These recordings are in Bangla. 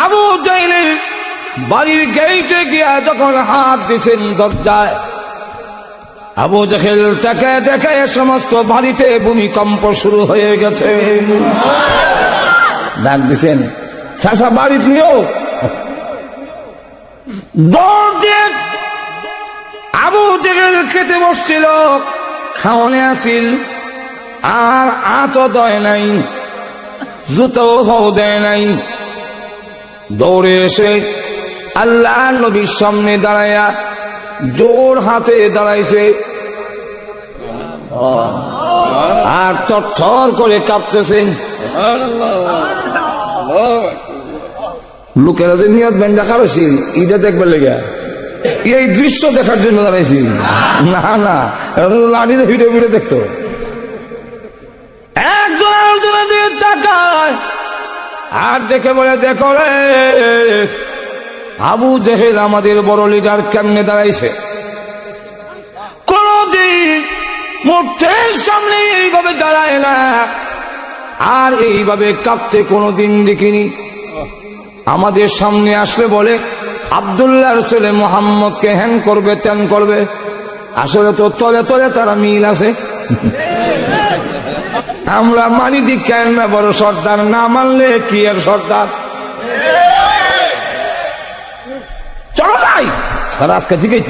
আবু জাহেলের বাড়ির গেটে গিয়া যখন হাত দিয়েছেন দরজায়, আবু জাহেল তাকে দেখে সমস্ত বাড়িতে ভূমিকম্প শুরু হয়ে গেছে। ডাক দিছেন, চাচা বাড়িতে নিও। দৌড় দিয়ে আবু জাহেল খেতে বসছিল, খাওয়ানে আসিল, আর আতো দেয় নাই, জুতো হও দেয় নাই। দৌড়ে এসে আল্লাহ নবীর সামনে দাঁড়াইয়া জোর হাতে দাঁড়াইছে, আর থরথর করে কাঁপতেছে। লোকেরা যে নিয়ত ব্যাংক দেখা রয়েছে, এটা দেখবার লেগে, এই দৃশ্য দেখার জন্য দাঁড়াইছি না, না লাড়িতে ভিডিও ভিডিও দেখতো। একজন আলোচনা দিয়ে তাকায় আর দেখে বলে, দেখো রে আবু জাহেল আমাদের বড় লিডার কেমনে দাঁড়াইছে। কোনদিন মুখের সামনে এইভাবে দাঁড়ায় না, আর এইভাবে কাঁপতে কোনদিন দেখিনি। আমাদের সামনে আসলে বলে আব্দুল্লাহর ছেলে মোহাম্মদকে হ্যান করবে ত্যান করবে। আসলে তো তলে তলে তারা মিল আছে। আমরা মানি দি কেন না বড় সর্দার, না মানলে কি আর সর্দার। চলো যাই, তারা আজকে জিজ্ঞেস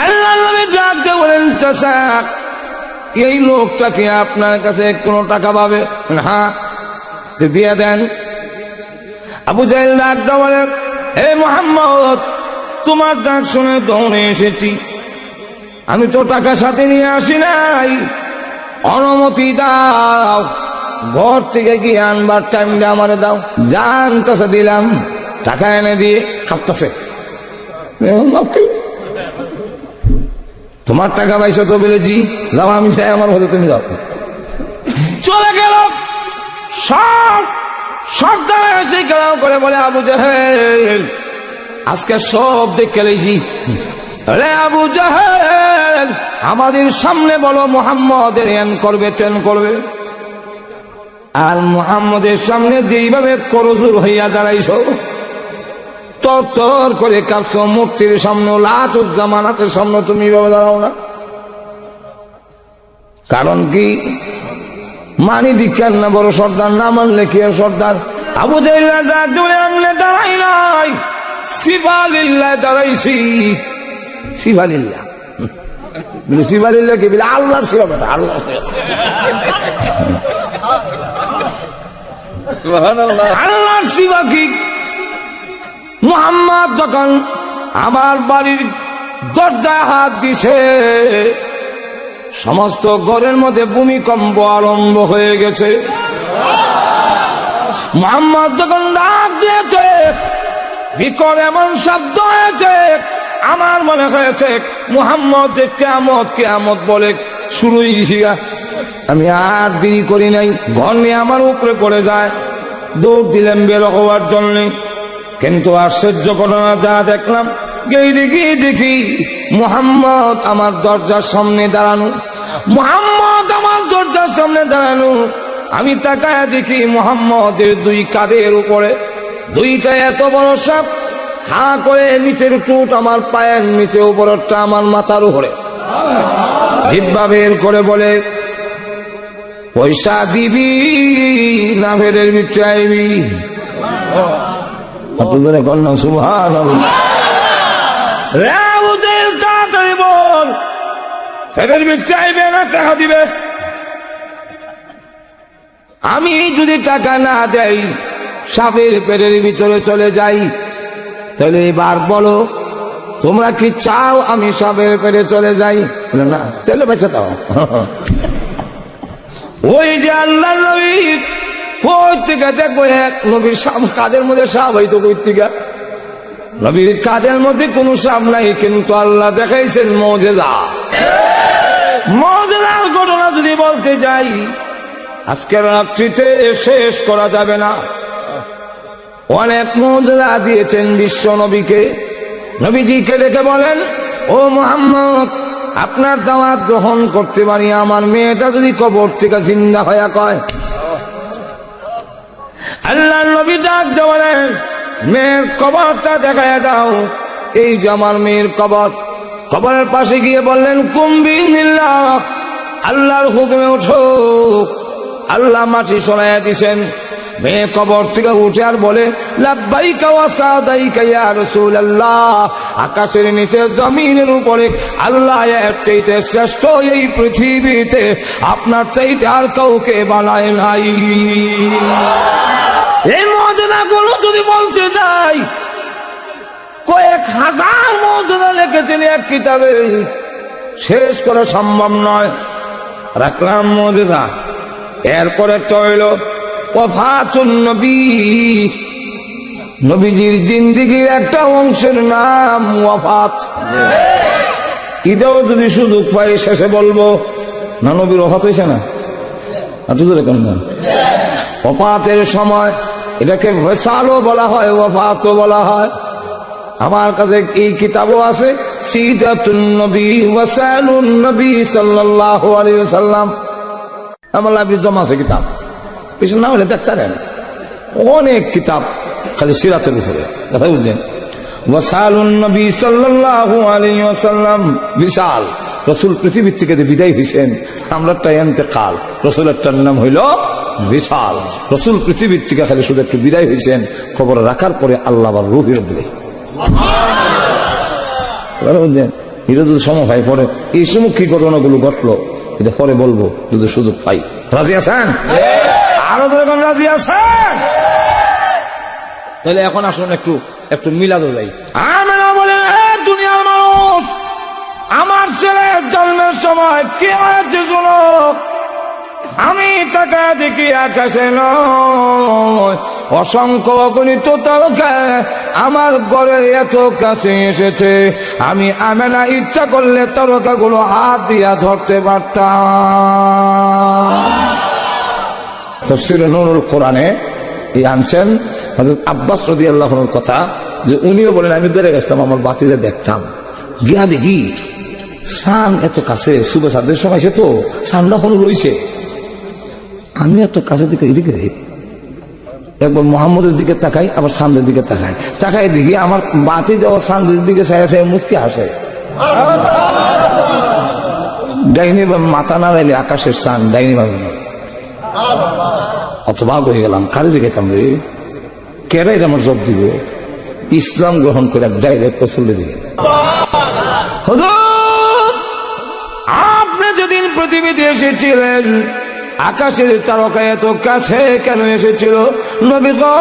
আল্লাহ নবী ডাকতে বলেন, চাচা এই লোকটাকে আপনার কাছে কোনো টাকা পাবে? হ্যাঁ, দিয়ে দেন। আবু জাহেল ডাকতে বলেন, হে মুহাম্মদ, তোমার ডাক শুনে দৌড়ে এসেছি, আমি তো টাকা সাথে নিয়ে আসি নাই, অনুমতি দাও, ঘর থেকে গিয়ে আনবার টাইমটা আমারে দাও। জান চাচা দিলাম, টাকা এনে দিয়ে খাপতেছে। তোমার টাকা পাইছো তো বলেছি, যাও, আমি চাই আমার হতে তুমি যাও। চলে গেল। সব সর্দার এসে গেলাম করে বলে, আবু জাহেল আজকে সব দেখে লেছি। আরে আবু জাহেল, আমাদের সামনে বলো মুহাম্মদের এন করবে তেন করবে, আর মুহাম্মদের সামনে যেইভাবে করজোর হইয়া দাঁড়াইছ, তর করে কাঁপছো, মূর্তির সামনে লাতুজ্জামানাতের সামনে তুমি এইভাবে দাঁড়াও না। কারণ কি? মানি দিকেন না বড় সর্দার, না মানলে কি আর সর্দার। আবু জাহেল আমনে দাঁড়াই নাই, সিফালিল্লাহ দাঁড়াইছি। সিফালিল্লাহ, সিফালিল্লাহ কি বলে? আল্লাহর সিফা, বেটা আল্লাহর সিফা। আল্লাহর সিফা কি? মুহাম্মদ যখন আমার বাড়ির দরজায় হাত দিছে, সমস্ত ঘরের মধ্যে ভূমিকম্প আরম্ভ হয়ে গেছে। মুহাম্মদ যখন ডাক দিয়েছে, বিকট এমন শব্দ হয়েছে, আমার মনে হয়েছে মুহাম্মদ যে কিয়ামত কিয়ামত বলে শুরু হয়েছে। আমি আর দেরি করি নাই, ঘর নিয়ে আমার উপরে পড়ে যায়, দৌড় দিলাম বের হওয়ার জন্য। কিন্তু আশ্চর্য ঘটনা যা দেখলাম, গিয়ে দেখি মুহাম্মদ আমার দরজার সামনে দাঁড়ানো। মুহাম্মদ আমার দরজার সামনে দাঁড়ানো। আমি তাকায় দেখি মুহাম্মদের দুই কাঁধের উপরে দুইটা এত বড় সাপ, হা করে নিচের টুট আমার পায়ের নিচে, উপরটা আমার মাথার উপরে। জিহ্বা বের করে বলে, পয়সা দিবি না ফেরের ভিতরে আইবি? আপনাদের কন্যা সুবহানাল্লাহ। আবু জাহেল তাড়াতাড়ি বল, ফেরের ভিতরে আইবে না টাকা দিবে? আমি যদি টাকা না দেই, সাপের পেটের ভিতরে চলে যাই, তাহলে এবার বলো তোমরা কি চাও আমি সাপের পেটে চলে যাই? না, তাহলে বেঁচে দাও। ওই যে আল্লাহ নবী কই থেকে দেখবো, এক নবীর কাদের মধ্যে সাপ হইতো, কই থেকে? নবীর কাদের মধ্যে কোনো সাপ নাই, কিন্তু আল্লাহ দেখাইছেন মুজিজা। মুজিজার ঘটনা যদি বলতে যাই, আজকের রাত্রিতে শেষ করা যাবে না। অনেক মুজিজা দিয়েছেন বিশ্ব নবীকে। নবীজিকে ডেকে বলেন, ও মুহাম্মদ, আপনার দাওয়াত গ্রহণ করতে পারি, আমার মেয়েটা যদি কবর থেকে জিন্দা হয়ে কয় আল্লাহ নবী ডাক দেওয়ালেন, মেয়ের কবরটা দেখায় দাও। এই যে আমার মেয়ের কবর। কবরের পাশে গিয়ে বললেন, কুম্বি নিল্লাহ, আল্লাহর হুকুমে ওঠো। আল্লাহ মাটি সরাইয়া দিছেন। মেয়ে কবর থেকে উঠে আর বলে, লাব্বাইকা ওয়া সাদাইকা ইয়া রাসূলুল্লাহ। আকাশের নিচে জমিনের উপরে আল্লাহ এর চাইতে শ্রেষ্ঠ এই পৃথিবীতে আপনার চাইতে আর কাউকে বানায় নাই। এই মুজিজাগুলো যদি বলতে যাই, কয়েক হাজার মুজিজা লিখেছেন এক কিতাবে, শেষ করা সম্ভব নয়। রাখলাম মুজিজা। এরপরে একটা হইল ওয়াফাতুন নবী, নবীজির জিন্দেগীর একটা অংশের নাম ওয়াফাত। এটাও যদি সুযোগ পাই শেষে বলবো না, নবীর ওয়াফাত হয়েছে না? ওয়াফাতের সময় এটাকে ওয়াসালও বলা হয়, ওয়াফাতও বলা হয়। আমার কাছে এই কিতাবও আছে, সিরাতুন নবী ওয়াসালুন নবী সাল্লাল্লাহু আলাইহি ওয়াসাল্লাম। আমার লাইব্রেরি জমা আছে কিতাব, পিছনে না হলে দেখতে পারেন। অনেক কিতাব খালি সিরাতের উপরে, কথা বুঝছেন? ওয়াসালুন নবী সাল্লাল্লাহু আলাইহি ওয়াসাল্লাম, বিশাল। রাসূল পৃথিবীর থেকে বিদায় হইছেন, আমরাটা ইন্তেকাল। রাসূলের নাম হইল বিশাল। রাসূল পৃথিবীর থেকে খালি শুধু একটু বিদায় হইছেন, খবর রাখার পরে আল্লাহ আবার রূহ ফেরত দিলেন। এটা যদি সময় পাই পরে এই সমুখী ঘটনাগুলো ঘটলো, এটা পরে বলবো যদি সুযোগ পাই। রাজি আছেন? আরো যখন রাজি আছেন, তাহলে এখন আসুন একটু একটু মিলাদও যাই। আমেনা বলেন, দুনিয়ার মানুষ, আমার ছেলের জন্মের সময় কি হয়েছে শোনো। আমি তাকে দেখি আকাশে নয়, অসংখ্য অগণিত তারকা আমার ঘরের এত কাছে এসেছে। আমি আমেনা ইচ্ছা করলে তারকাগুলো হাত দিয়া ধরতে পারতাম। তাফসীরে নূরুল কোরআনে এই আনছেন হযরত আব্বাস রাদিয়াল্লাহু আনহুর কথা, যে উনিও বলেন, আমি ধরে গেছিলাম আমার বাতিতে দেখতাম, গিয়া দেখি সান এত কাছে, সুবে সাদের সময় সে তো সানটা হল রয়েছে। আমি এত কাছে দিকে এদিকে একবার মোহাম্মদের দিকে তাকাই, আবার সামনের দিকে তাকাই, তাকাই দেখি আমার বাতি যাওয়া সামনের দিকে চাই মুচকি হাসে। ডাইনি মাথা না রাইলে আকাশের সান ডাইনি ভাবে না। অথবা হয়ে গেলাম, কারে জিগাইতাম রে, কেরাই আমার জব দিব। ইসলাম গ্রহণ করে ডাইরেক্ট চলে দিকে। আপনি যেদিন পৃথিবীতে এসেছিলেন, আকাশের তারকা এত কাছে কেন এসেছিল? নবী গো,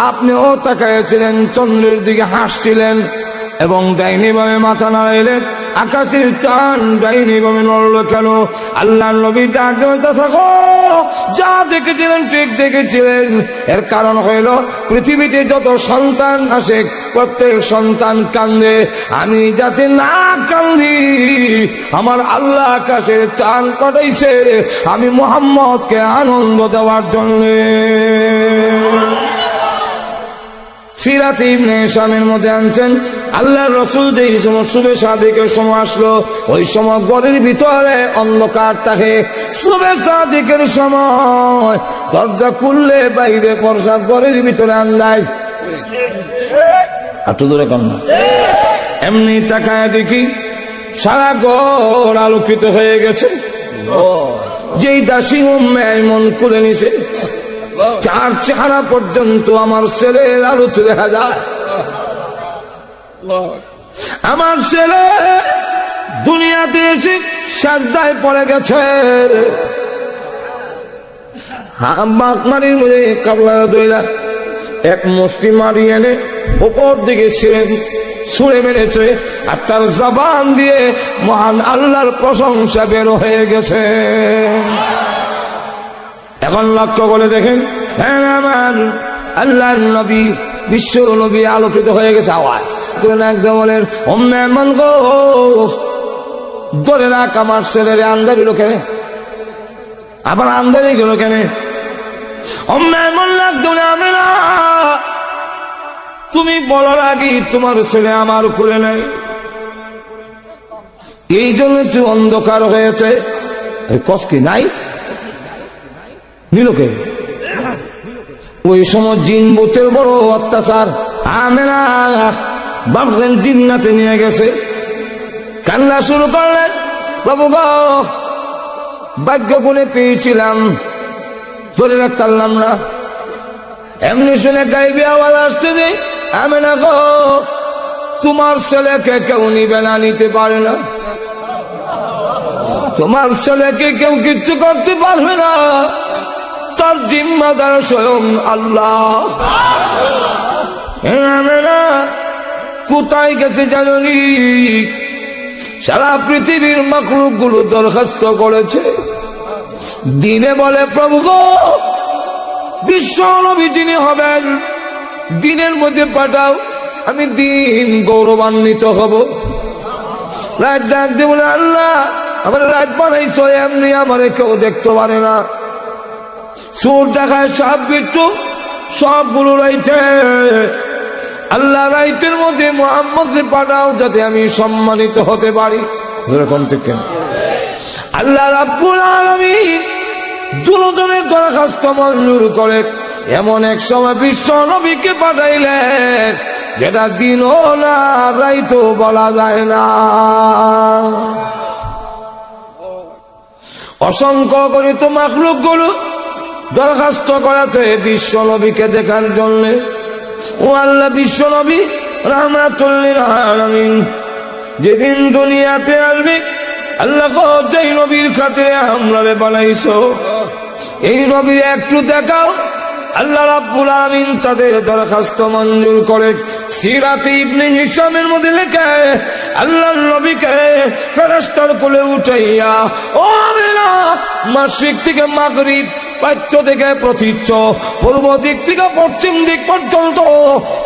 আপনিও তাকাইছিলেন, চন্দ্রের দিকে হাসছিলেন এবং ডাইনি ভাবে মাথা নাড়াইলেন। আকাশের চাঁদ ডাইনি ভাবে নড়ল কেন? আল্লাহ নবী ডাক থাকো, যা দেখেছিলেন ঠিক দেখেছিলেন। এর কারণ হইল, পৃথিবীতে যত সন্তান আসে প্রত্যেক সন্তান কান্দে, আমি যাতে না কান্দি আমার আল্লাহ আকাশের চাঁদ পাঠাইছে আমি মুহাম্মদকে আনন্দ দেওয়ার জন্য। সিরাতে ইবনে হিশামের মধ্যে আনছেন, আল্লাহর রাসূল যেই সময় শুভে সাদিকের সময় আসলো, ওই সময় ঘরের ভিতরে অন্ধকার থাকে। শুভে সাদিকের সময় দরজা খুললে বাইরে প্রসাদ, ঘরের ভিতরে আন্দাজ। একটু দূরে কম না, এমনি তাকায় দেখি সারা ঘর আলোকিত হয়ে গেছে। যেই দাসী উম্মে আইমন খুলে নিছে, চার চেহারা পর্যন্ত আমার ছেলের আলোতে দেখা যায়। আমার ছেলে দুনিয়াতে এসে সাজদায় পড়ে গেছে। মারির মধ্যে কাবলা দইলা এক মুষ্টি মারি এনে উপর দিকে ছুঁড়ে মেরেছে, আর তার জবান দিয়ে মহান আল্লাহর প্রশংসা বের হয়ে গেছে। এখন লক্ষ্য করে দেখেন, আমার আল্লাহর নবী, বিশ্ব নবী আলোকিত হয়ে গেছে। আওয়াজ একদম বলেন, ওম্মে মন গো, ধরে রাখ আমার ছেলের আন্দারি লোকে, আবার আন্দারি গেল কেন? ওম্মে মন লাগতো আমি না, তুমি বলার আগে তোমার ছেলে আমার উপরে নেই, এই জন্য তুই অন্ধকার হয়েছে। কষ্ট কি নাই নিলোকে ওই সময় জিন ভূতের বড় অত্যাচার। আমেনা ভাবলেন জিন্নাতে নিয়ে গেছে, কান্না শুরু করলেন, বাবু গো ভাগ্য গুণে পেয়েছিলাম, ধরে রাখতে পারলাম না। এমনি শুনে গাইবে আওয়াজ আসছে যে, আমেনা গো তোমার ছেলেকে কেউ নিবে না, নিতে পারে না, তোমার ছেলেকে কেউ কিচ্ছু করতে পারবে না, তার জিম্মাদার স্বয়ং আল্লাহ। আমেনা কোথায় গেছে জানি? সারা পৃথিবীর মাখলুক গুলো দরখাস্ত করেছে, দিনে বলে প্রভু গো বিশ্ব নবী যিনি হবেন দিনের মধ্যে পাঠাও, আমি দিন গৌরবান্বিত হব। রাত ডাক দিয়ে বলে আল্লাহ আমার রাত বানাইছ, এমনি আমার কেউ দেখতে পারে না, চোর দেখায় সাপ বিচ্ছু সবগুলো রাইতে, আল্লাহ রাইতের মধ্যে মুহাম্মদকে পাঠাও যাতে আমি সম্মানিত হতে পারি। যেরকম থেকে আল্লাহ রাব্বুল আলামিন দুজনের দরখাস্ত মঞ্জুর করে এমন এক সময় বিশ্ব নবীকে পাঠাইলেন যেটা দিনও না রাইতও বলা যায় না। অসংখ্য গণিত মাখলুক গুলো দরখাস্ত করেছে বিশ্ব নবীকে দেখার জন্য। ও আল্লাহ বিশ্ব নবী রাহমাতুল লিল আলামিন যেদিন দুনিয়াতে আসবে, আল্লাহ যেই নবীর খাতিরে আমরা বানাইছো এই নবী একটু দেখাও। আল্লাহ রাব্বুল আলামিন তাদের দরখাস্ত মঞ্জুর করে সিরাতে ইবনে হিশামের মধ্যে লেখে আল্লাহর নবীকে ফেরেশতার কোলে উঠাইয়া ও আমিনা মাশরিক থেকে মাগরিব, পাচ্য থেকে প্রতীচ্য, পূর্ব দিক থেকে পশ্চিম দিক পর্যন্ত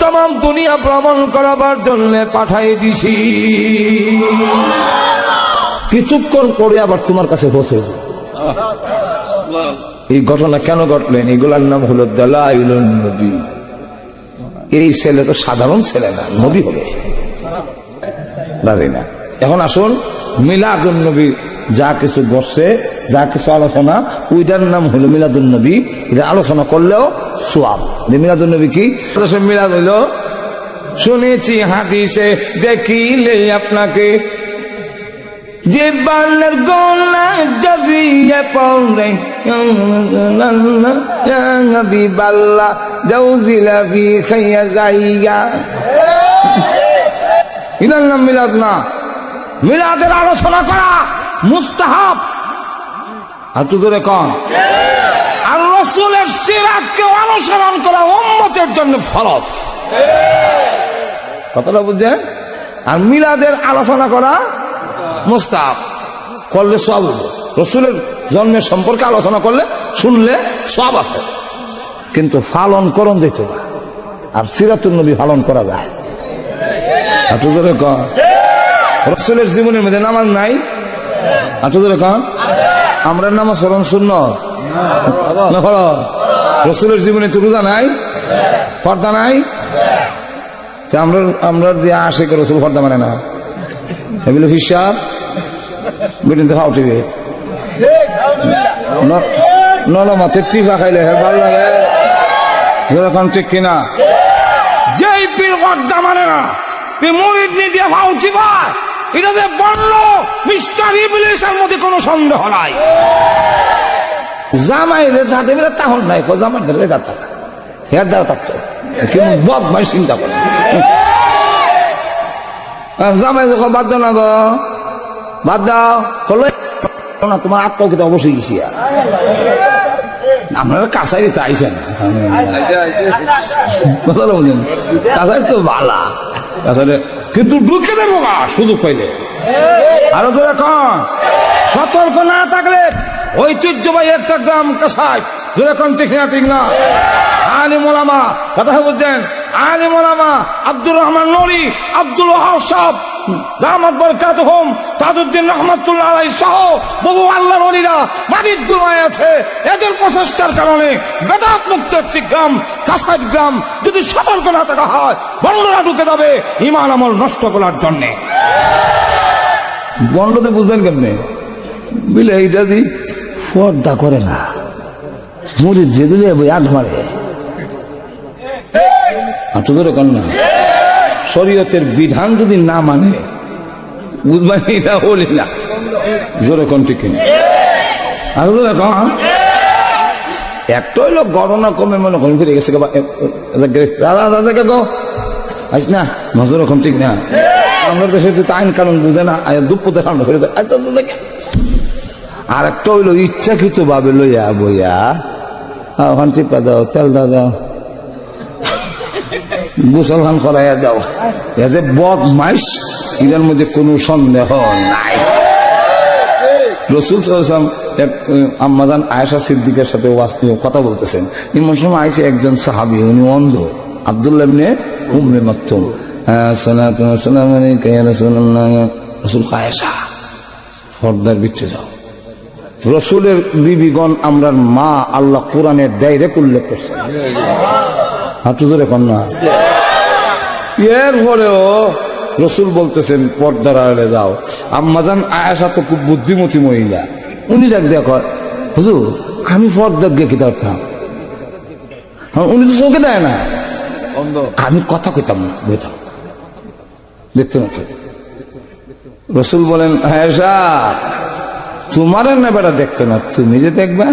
তাম দুনিয়া ভ্রমণ করাবার জন্য পাঠাই দিছি। কিছুক্ষণ পরে আবার তোমার কাছে বসে। এই ঘটনা কেন ঘটলেন? এগুলার নাম হলো দালাইলুন নবী। এই ছেলে তো সাধারণ ছেলে না, নবী হবে রাজি না। এখন আসুন মিলাদুন নবী, যা কিছু বসছে, যা কিছু আলোচনা, ওইটার নাম হলো মিলাদুন নবী। এটা আলোচনা করলেও সোয়াব। মিলাদুন নবী কি? মিলাদ হইল শুনেছি হাদিসে দেখিলে আপনাকে যে বালের গোলা জজিয়ে পড়ে বিবাল্লা দৌজিলা ফি খাইয়া যাইয়া। ইনার নাম মিলাদ না। মিলাদের আলোচনা করা মুস্তাহাব। আর তো জোরে কন। আর রাসূলের সিরাতকে অনুসরণ করা উম্মতের জন্য ফরজ। কথাটা বুঝছেন? আর মিলাদের আলোচনা করা মুস্তাহাব, করলে সওয়াব হবে। রাসূলের জন্মের সম্পর্কে আলোচনা করলে শুনলে সওয়াব আছে, কিন্তু পালন করণ যেত না। আর সিরাতুন নবী পালন করা যায়। আর তো জোরে কন। রাসূলের জীবনের মধ্যে নামাজ নাই? আর তো জোরে কন। আমরা নামাজ পড়ন সুন্নাত না ফরজ? রাসূলের জীবনে তো রোজা নাই, পর্দা নাই। আমরা যে আশিক রাসূল পর্দা মানে না, এগুলো হিসাব বেদিন দেখা উঠিবে মাছের চিপা খাইলে ভালো লাগে। যেরকম ঠিক কিনা? যেই পীর পর্দা মানে না, মুরিদ নিয়ে ভাও চিপা, এটা যে বলল মিস্টার ইবলিসের মধ্যে কোনো সন্দেহ নাই। জামাই রে যাতে তাহলে নাই, জামাই ধরে যাতা হের দ্বারা থাকতো কিন্তু বদমাই চিন্তা করে। জামাই যখন বাদ দাও না গো, বাদ দাও না, তোমার আত্মাও কিন্তু অবশ্যই গেছি। আপনারা কাছারি তো আইসেন, কাছারি তো ভালা, কাছারি কিন্তু ঢুকে দেবো গা সুযোগ পাইলে। আরো তো এখন সতর্ক না থাকলে ঐতিহ্যবাহী একটা গ্রাম কাছাই, যেরকম ঠিক না ঠিক না। আলিম ওলামা, কথা বলছেন, আলিম ওলামা আব্দুর রহমান নুরি, আব্দুল ওয়াহাব সাহেব রাহমাত বরকাতুহুম, তাজউদ্দিন রহমাতুল্লাহ আলাইহি সহ বহু আল্লাহর ওলিরা মাটির গুমায় আছে। এদের প্রচেষ্টার কারণে বেদাত মুক্ত একটি গ্রাম কাছাই গ্রাম যদি সতর্ক না থাকা হয়, বন্ডরা ঢুকে যাবে ঈমান আমল নষ্ট করার জন্য। বন্ডতে বুঝবেন কেমনে? বুঝলে এইটা দি পর্দা করে না, মুরিদ যে দিলে বই আট মারে, তো জোরে কন না। শরীয়তের বিধান যদি না মানে বুঝবেন এটা বলি না, জোরে কোন ঠিক কিনা। আর জোরে কন। একটা হইলো গণনা কমে মনে করেন ফিরে গেছে আস না, নজর এখন ঠিক না। আমরা দেশে তো আইন কানুন বুঝে না, দুপুতে ঠান্ডা করে দেয়। আর একটা হইলো ইচ্ছাকৃত ভাবে লইয়া বইয়া ওখান টিপা দাও, তেল দাও, গোসল খান করাইয়া দাও, এ যে বদমাইশ, এটার মধ্যে কোনো সন্দেহ নাই। রাসূল সাল্লাল্লাহু আলাইহি ওয়াসাল্লাম আম্মাজান আয়েশা সিদ্দিকের সাথে কথা বলতেছেন। এমন সময় আইসে একজন সাহাবী, উনি অন্ধ, আব্দুল্লাহ ইবনে উম্মে মাকতুম। সালাতু ওয়া সালামু আলাইকা ইয়া রাসূলুল্লাহ। রাসূল আয়েশা পর্দার ভিতরে যাও। রাসূলের বিবিগণ আমরার মা, আল্লাহ কোরআনে ডাইরেক্ট উল্লেখ করছে। হাঁটু জোরে কন্যা। এরপরেও রাসূল বলতেছেন পর্দার আড়ালে যাও। আম্মাজান আয়েশা তো খুব বুদ্ধিমতী মহিলা, উনি ডাক দেয়া কয়, হুজুর আমি পর্দার গিয়ে কিতা করতাম, উনি তো চোখে দেয় না, আমি কথা কইতাম না, বইতাম, দেখতে না তো। রাসূল বলেন, আয়েশা তোমার না বেটা দেখতো না, তুমি যে দেখবা।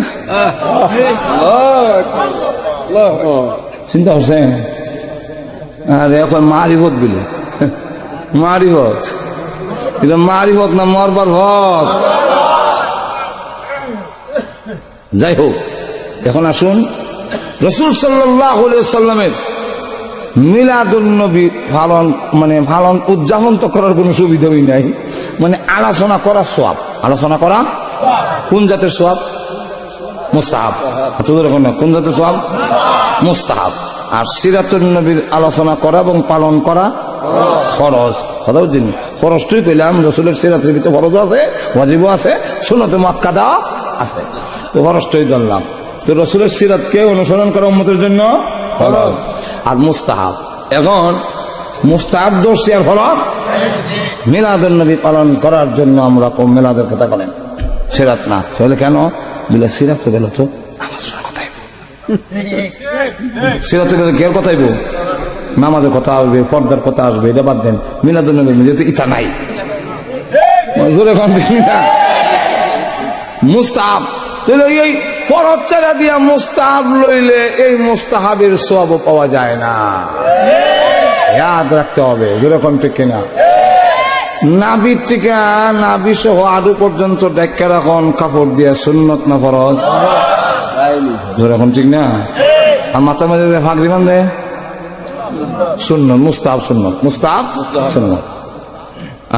চিন্তা করছেন? আরে এখন মারিফত বিলে, মারিফত, এটা মারিফত না মরবার ভত। যাই হোক, এখন আসুন রাসূল সাল্লাল্লাহু আলাইহি ওয়াসাল্লামের মিলাদুন নবী পালন, মানে পালন উদযাপন তো করার কোনো সুবিধাই নাই, মানে আলোচনা করা সওয়াব। আলোচনা করা কোন জাতের সওয়াব? মুস্তাহাব। কোন জাতের সওয়াব? মুস্তাহাব। আর সিরাতুন নবীর আলোচনা করা এবং পালন করা ফরজ। কথা বুঝছেন? ফরজটাই পেলাম, রাসূলের সিরাতের ভিতরে ফরজ আছে, ওয়াজিবও আছে, সুন্নাতে মুআক্কাদা আছে, তো ফরজটাই ধরলাম। তো রাসূলের সিরাতকে অনুসরণ করা উম্মতের জন্য ফরজ আর মুস্তাহাব। এখন মুস্তাহাব দর্শি আর ফরজ। মিলাদুন নবী পালন করার জন্য আমরা কম মিলাদের কথা বলেন, সিরাত না তাহলে কেন বলে সিরাত গেল তো নামাজের কথাই, সিরাত গেলে কে কথাইব? নামাজের কথা আসবে, পর্দার কথা আসবে, এটা বাদ দেন। মিলাদুন নবী যেহেতু ইতা নাই, জোরে কম না মুস্তাহাব, তাহলে এই ফরজ ছেড়ে দিয়া মুস্তাহাব লইলে এই মুস্তাহাবের সওয়াব পাওয়া যায় না, ইয়াদ রাখতে হবে। যেরকম ঠিক কিনা? নাভির থেকে নাভি সহ আডু পর্যন্ত ডেকে রাখন কাপড় দিয়া সুন্নত না ফরজ? যেরকম ঠিক না? আর মাথার মাঝে ফাঁকরি বান্ধে সুন্নত, মুস্তাহাব সুন্নত, মুস্তাহাব সুন্নত।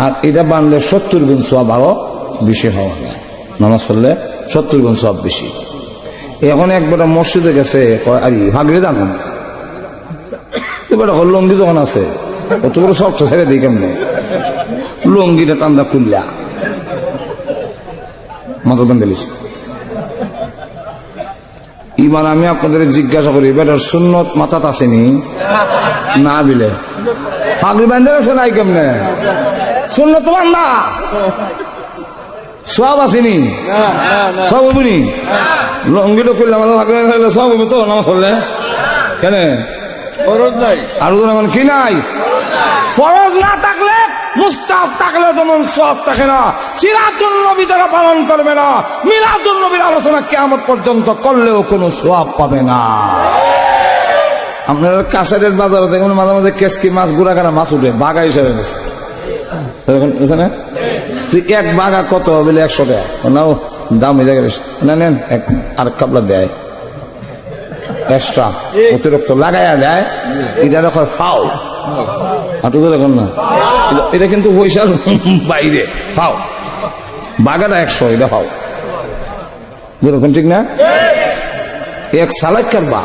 আর এটা বানলে 70 গুণ সওয়াব আরো বেশি হওয়া যায়। নামাজ পড়লে 70 গুণ সওয়াব বেশি। এখন একবার মসজিদে গেছে, ভাগরে জানো এবার লঙ্গি যখন আছে অত বড় সবটা ছেড়ে দিই কেমনে, লঙ্গিটা টান্দা খুললা মাথা বান্ধেলিস। এবার আমি আপনাদের জিজ্ঞাসা করি, বেটার সুন্নত মাথাত আসেনি না বিলে ভাগরি বান্ধে গেছে নাই কেমনে? সুন্নত তো বান্ধা সব আসেনি, সব হবনি। লঙ্গিটা করলে আমাদের ভাগরে সব হবো তো নামাজ পড়লে কেন? আর কি নাই? ফরজ না থাকলে, মুস্তাহাব থাকলে তেমন সব থাকে না। সিরাতুন নবী যারা পালন করবে না, মিলাদুন নবীর আলোচনা কিয়ামত পর্যন্ত করলেও কোনো সওয়াব পাবে না। আপনার কাছারের বাজারে দেখুন মাঝে মাঝে কেসকি মাছ, গুড়াগাড়া মাছ উঠে, বাঘা হিসাবে গেছে না? এক বাঘা কত বলে 100 টাকা, নাও দাম হয়ে যাবে বেশি, না নেন আর কাপড় দেয় এক্সট্রা অতিরিক্ত লাগাইয়া দেয়, এটা দেখো ফাও। দেখুন না, এটা কিন্তু পয়সার বাইরে ফাও। বাগাটা 100, এটা ফাও। যেরকম ঠিক না? এক সালাইকার বা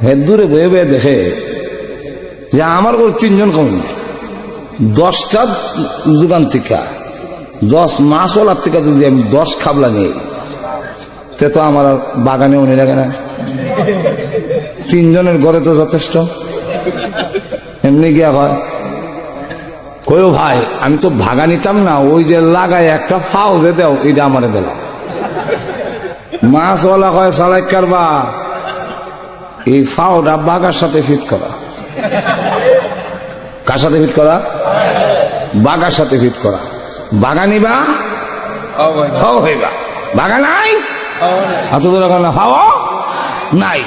হের দূরে বয়ে বয়ে দেখে যে আমার ঘর 3 জন কম, 10টা দোকান থেকে 10 মাস ওলার থেকে যদি আমি 10 খাবলা নিই, তে তো আমার বাগানে উনি লাগে না। 3 জনের ঘরে তো যথেষ্ট। এমনি গিয়া হয় কয়ও ভাই আমি তো ভাগা নিতাম না, ওই যে লাগাই একটা ফাও যে দেও, এটা আমারে দিল। মাছওয়ালা কয় সালাইকার বা এই ফাওটা বাগার সাথে ফিট করা, কার সাথে ফিট করা? বাগার সাথে ফিট করা। বাগা নিবা খাও হইবা, বাগা নাই আপনাদের ওখানে হাওয়া নাই।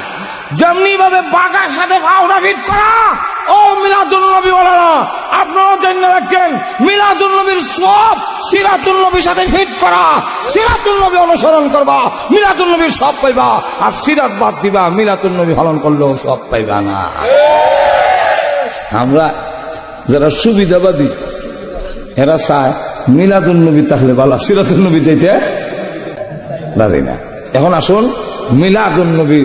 যেমনি ভাবে বাগার সাথে হাওড়া ফিট করা। ও মিলাদুন নবী ওয়ালারা, আপনারা জেনে রাখেন মিলাদুন নবীর সব সিরাতুল নবীর সাথে ফিট করা। সিরাতুল নবী অনুসরণ করবা, মিলাদুন নবীর সব পাইবা। আর সিরাত বাদ দিবা, মিলাদুন নবী পালন করলেও সব পাইবা না। আমরা যারা সুবিধাবাদী এরা চায় মিলাদুন নবী থাকলে ভালো, সিরাতুল নবী চাইতে রাজি না। এখন আসুন মিলাদুন নবী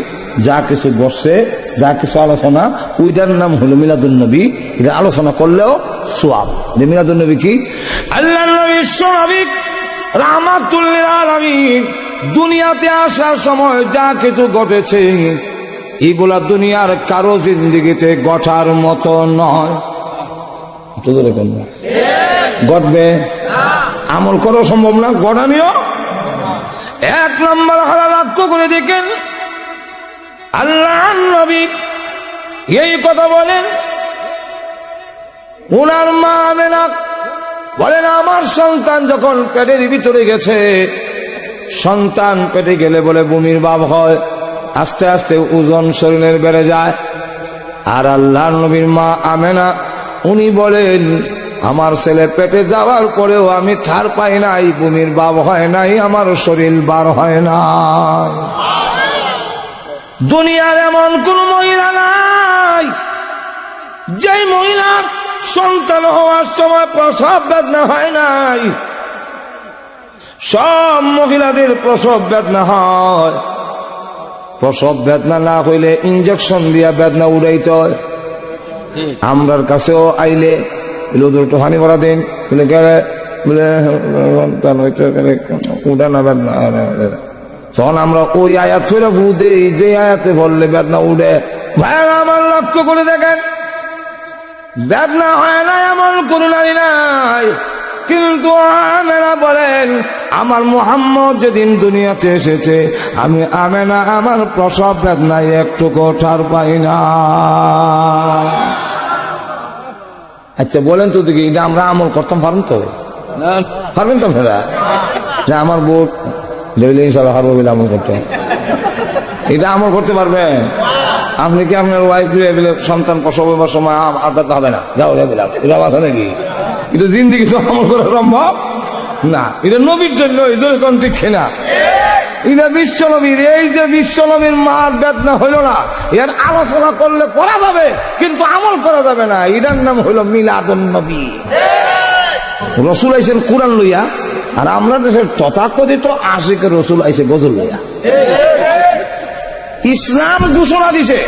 যা কিছু বসছে, যা কিছু আলোচনা, ওইটার নাম হলো মিলাদুন নবী। এটা আলোচনা করলেও সোয়াব। মিলাদুন নবী কি? আল্লাহ নবী বিশ্বনবী রাহমাতুল লিল আলামিন দুনিয়াতে আসার সময় যা কিছু ঘটেছে এগুলা দুনিয়ার কারো জিন্দেগিতে ঘটার মতো নয়। ঘটবে, আমল করা সম্ভব না, ঘটানিও। এক নম্বর হারা লক্ষ্য করে দেখেন আল্লাহ নবী এই কথা বলেন, উনার মা আমেনা বলেন আমার সন্তান যখন পেটের ভিতরে গেছে, সন্তান পেটে গেলে বলে বমির ভাব হয়, আস্তে আস্তে ওজন শরীরের বেড়ে যায়। আর আল্লাহ নবীর মা আমেনা উনি বলেন আমার ছেলে পেটে যাওয়ার পরেও আমি ঠার পাই নাই, বমির ভাব হয় নাই, আমার শরীর বার হয় না। দুনিয়ার এমন কোন মহিলা নাই যে মহিলার সন্তান হওয়ার সময় প্রসব বেদনা হয় নাই। সব মহিলাদের প্রসব বেদনা হয়। প্রসব বেদনা না হইলে ইঞ্জেকশন দিয়া বেদনা উড়াইতে হয়। আমরার কাছেও আইলে একটু হানি ভরা দিন বলে গেলে বলে উঠে না বেদনা, তখন আমরা ওই আয়াত ফেরা ভু দেই যে আয়াতে বললে বেদনা উঠে। ভাইরা আমার লক্ষ্য করে দেখেন, বেদনা হয় না এমন কোন নারী নাই। কিন্তু আমেনা বলেন আমার মুহাম্মদ যেদিন দুনিয়াতে এসেছে আমি আমেনা আমার প্রসব বেদনায় একটু ঠার পাই না। আচ্ছা বলেন তো দেখি, এটা আমরা আমল করতাম পারবেন তো? পারবেন তো আপনারা? যে আমার বউ লেবিলে ইনশাল্লাহ পারবো বলে আমল করতে, এটা আমল করতে পারবেন? আপনি কি আপনার ওয়াইফ সন্তান প্রসব হবার সময় আদাত হবে না? যাও লেবিলাম, এটা আছে নাকি? এটা জিন্দিগি তো আমল করা সম্ভব না। এটা নবীর জন্য কোন ঠিক না, এটা বিশ্ব নবীর। এই যে বিশ্ব নবীর মার বেদনা হইল না, এর আলোচনা করলে করা যাবে কিন্তু আমল করা যাবে না। এটার নাম হইল মিলাদুন নবী। রসুল আইসেন কুরআন লইয়া, আর আমরা দেশের তথাকথিত আশিক রসুল আইসে গজল লইয়া। ইসলাম ঘোষণা দিছে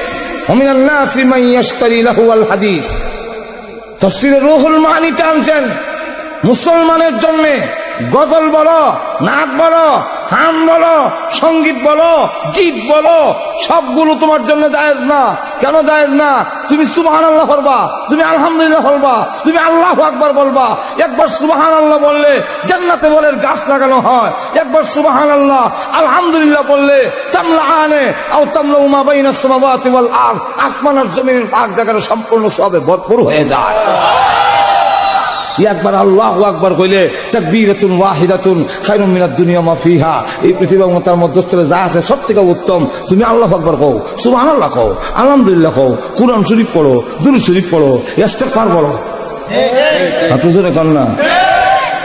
ওমিনান নাসি মান ইয়াশতারি লাহুল হাদিস। তাফসীরে রুহুল মানিতে আনছেন মুসলমানের জন্য গজল বলো, নাচ বলো, গান বলো, সঙ্গীত বলো, গীত বলো, সবগুলো তোমার জন্য জায়েজ না। কেন জায়েজ না? তুমি সুবহানাল্লাহ বলবা, তুমি আলহামদুলিল্লাহ বলবা, তুমি আল্লাহু আকবার বলবা। একবার সুবহানাল্লাহ বললে জান্নাতে বলের গাছ লাগানো হয়। একবার সুবহানাল্লাহ আলহামদুলিল্লাহ বললে তামলাআনে আও তামলাউ মা বাইনাস সামাওয়াতি ওয়াল আরদ, আসমান আর জমিনের পাক জায়গাটা সম্পূর্ণ সবে ভরপুর হয়ে যায়। একবার আল্লাহু আকবার কইলে তাকবীরাতুন ওয়াহিদাতুন খায়রুম মিনাদ দুনিয়া মা ফিহা। এই পৃথিবী এবং তার মধ্যস্থলে যা আছে সবথেকে উত্তম। তুমি আল্লাহু আকবার কও, সুবহানাল্লাহ কও, আলহামদুলিল্লাহ কও, কুরআন শরীফ পড়ো, দুরূদ শরীফ পড়ো, ইস্তেগফার বলো। এত জোরে কান না,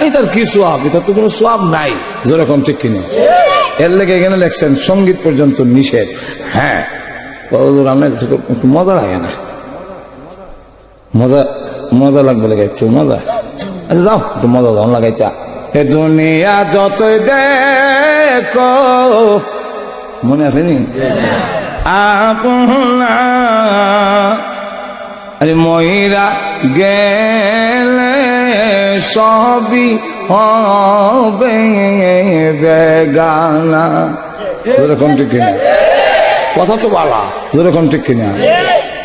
এটার কি সওয়াব? এটা তো কোনো সওয়াব নাই। জোরে কোন ঠিক কিনা? এর লেগে এখানে লেখছেন সঙ্গীত পর্যন্ত নিষেধ। হ্যাঁ আমরা একটু মজা লাগে না? মজা লাগবে লাগে একটু মজা। আচ্ছা যাও একটু মজা যখন লাগাইছা। এ দুনিয়া যতই দেখো, মনে আছে নি আপনা ময়রা গেলে সবই হবে বেগানা। যেরকম ঠিক কিনা? কথা তো বলা, যেরকম ঠিক কিনা?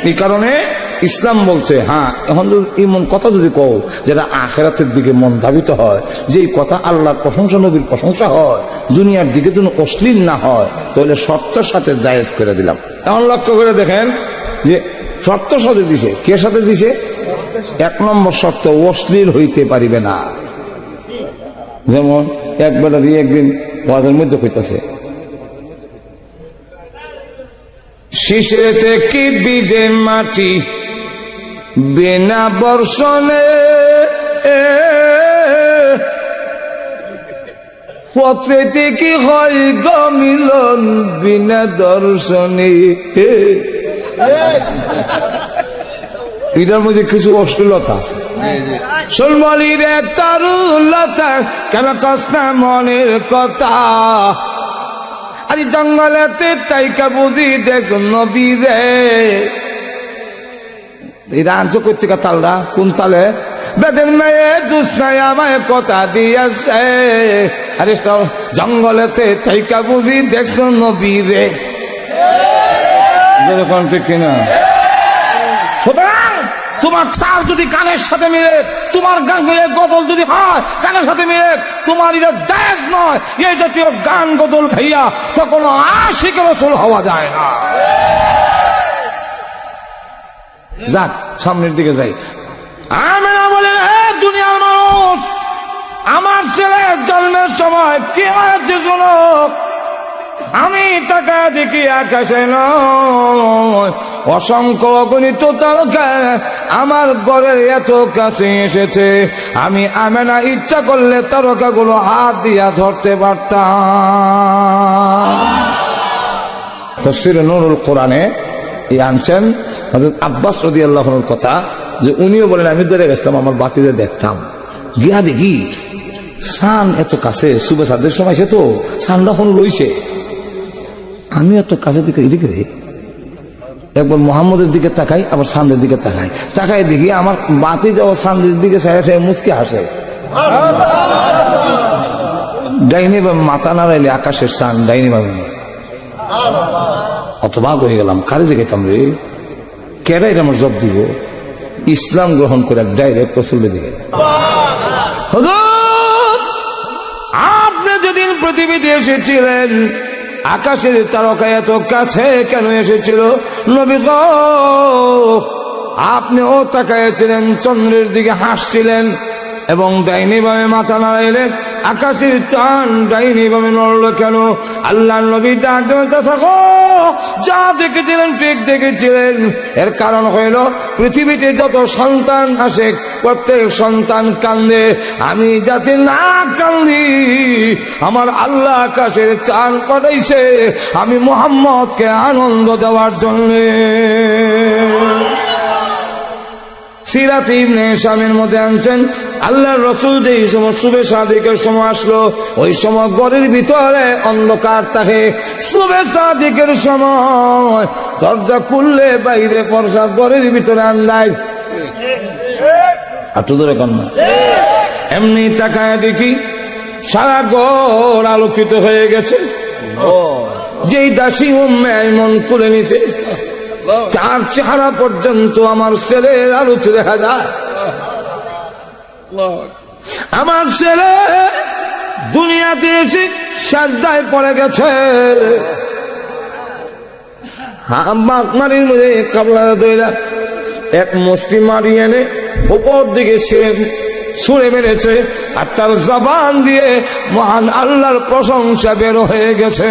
এই কারণে ইসলাম বলছে হ্যাঁ এখন যদি এমন কথা যদি কও যেটা আখিরাতের দিকে মন ধাবিত হয়, যে এই কথা আল্লাহর প্রশংসা নবীর প্রশংসা হয়, দুনিয়ার দিকে যেন অশ্লীল না হয়, তাহলে শর্তের সাথে জায়েজ করে দিলাম। এখন লক্ষ্য করে দেখেন যে শর্ত সাথে দিছে। কে সাথে দিছে? 1 নম্বর শর্ত, অশ্লীল হইতে পারিবে না। যেমন এক বেলা দিয়ে একদিন ওয়াজের মধ্যে কইতাছে, শিশিরেতে কি বীজে মাটি বিনা বর্ষণে, পত্রেতে কি হয় গো মিলন বিনা দর্শনে। এটার মধ্যে কিছু অশ্লীলতা আছে। সুলমলি রে তরুলতা কেন কষ্টা মনের কথা, আরে জঙ্গলেতে তাইকা বুঝি দেখছ নবী রে। এরা আনছো কোথেকে তালরা? কোন তালে? বেদের মেয়ে দুষ্টায় আমায় কথা দিয়েছে, আরে জঙ্গলেতে তাইকা বুঝি দেখছ নবী রে। ঠিক কিনা? সুতরাং তোমার তাল যদি কানের সাথে মিলে, তোমার গান গজল যদি হয় গানের সাথে মিলে, তোমার এটা জায়েজ নয়। এই জাতীয় গান গজল খাইয়া কখনো আশিকে রাসূল হওয়া যায় না। যাক, সামনের দিকে যাই। আমেনা বলেন, হে দুনিয়ার মানুষ, আমার ছেলের জন্মের সময় কি হয়েছে শোনো। আমি টাকা দেখি আকাশে নয়, অসংখ্য অগণিত তারকা আমার ঘরের এত কাছে এসেছে, আমি আমেনা ইচ্ছা করলে তারকাগুলো হাত দিয়া ধরতে পারতাম। তাফসীরে নূরুল কোরআনে এই আনছেন হযরত আব্বাস রাদিয়াল্লাহু আনহুর কথা, যে উনিও বলেন আমি ধরে গেছিলাম আমার বাতিতে দেখতাম, গিয়া দেখি সান এত কাছে, সুবে সাদের সময় সে তো সানটা এখন লইছে, আমি এত কাছে দিকে এদিকে একবার মোহাম্মদের দিকে তাকাই, আবার সান্দের দিকে তাকাই, তাকাই দেখি আমার বাতি যাওয়া সান্দের দিকে মুচকি হাসে। ডাইনি বা মাথা নাড়াইলে আকাশের সান ডাইনি ভাবে অথবা হয়ে গেলাম, কারে যে গেতাম রে, কেরা এটা আমার জব দিব। ইসলাম গ্রহণ করে ডাইরেক্ট রাসূলের দিকে। হুজুর, আপনি যেদিন পৃথিবীতে এসেছিলেন আকাশের তারকা এত কাছে কেন এসেছিল? নবী গো, আপনিও তাকাইছিলেন, চন্দ্রের দিকে হাসছিলেন এবং ডাইনি ভাবে মাথা নাড়াইলেন, আকাশের চাঁদ ডাইনি ভাবে নড়ল কেন? আল্লাহ নবী ডাক থাকো, যা দেখেছিলেন ঠিক দেখেছিলেন। এর কারণ হইল পৃথিবীতে যত সন্তান আসে প্রত্যেক সন্তান কান্দে, আমি যাতে না কান্দি আমার আল্লাহ আকাশের চাঁদ পাঠাইছে আমি মুহাম্মদকে আনন্দ দেওয়ার জন্য। সিরাত ইবনে হিশামের মধ্যে আনছেন, আল্লাহর রাসূল যেই সময় সুবে সাদিকের সময় আসলো, ওই সময় ঘরের ভিতরে অন্ধকার থাকে। সুবে সাদিকের সময় দরজা খুললে বাইরে পর্দা, ঘরের ভিতরে আন্দাজ। আর তো ধরে কন্যা এমনি তাকায় দেখি সারা ঘর আলোকিত হয়ে গেছে। যেই দাসী উম্মে আইমন খুলে নিছে, তার চেহারা পর্যন্ত আমার ছেলের আলোতে দেখা যায়। আমার ছেলে দুনিয়াতে এসে সাজদায় পড়ে গেছে, মারির মধ্যে কাবলা দইরা এক মুষ্টি মারি এনে উপর দিকে ছুঁড়ে মেরেছে, আর তার জবান দিয়ে মহান আল্লাহর প্রশংসা বের হয়ে গেছে।